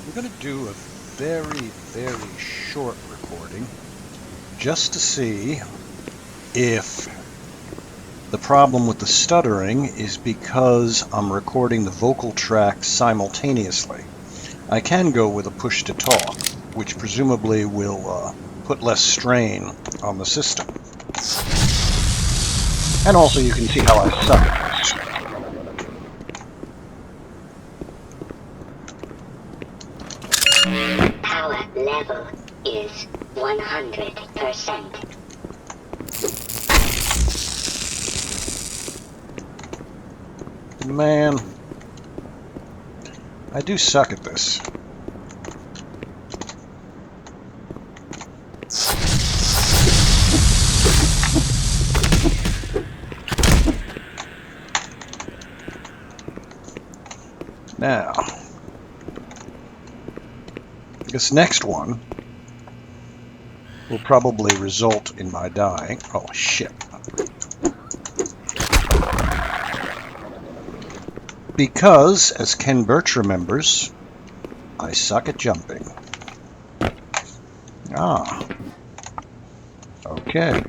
I'm going to do a very, very short recording just to see if the problem with the stuttering is because I'm recording the vocal track simultaneously. I can go with a push to talk, which presumably will put less strain on the system. And also you can see how I suck at this. Power level is 100%. Man, I do suck at this. Now, this next one will probably result in my dying. Oh, shit. Because, as Ken Birch remembers, I suck at jumping. Ah. Okay.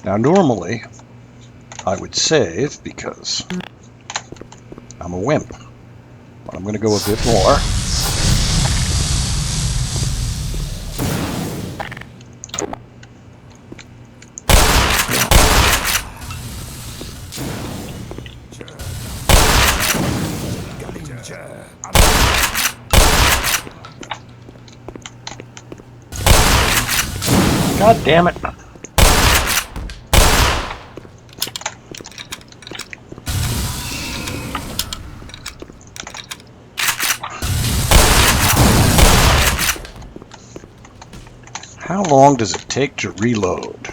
Now, normally, I would save because I'm a wimp. But I'm going to go a bit more. God damn it. How long does it take to reload?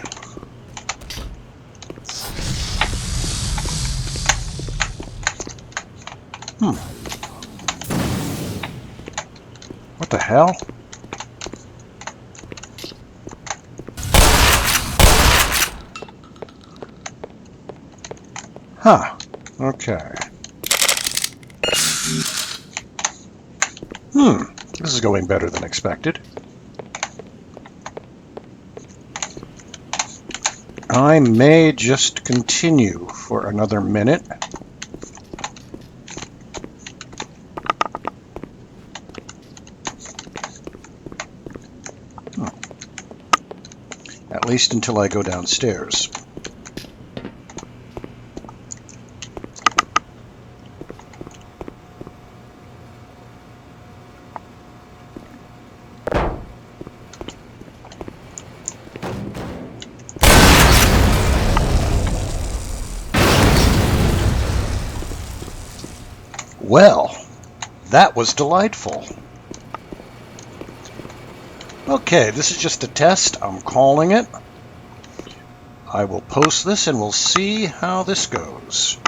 What the hell? Huh. Okay. This is going better than expected. I may just continue for another minute. At least until I go downstairs. Well, that was delightful. Okay, this is just a test. I'm calling it. I will post this and we'll see how this goes.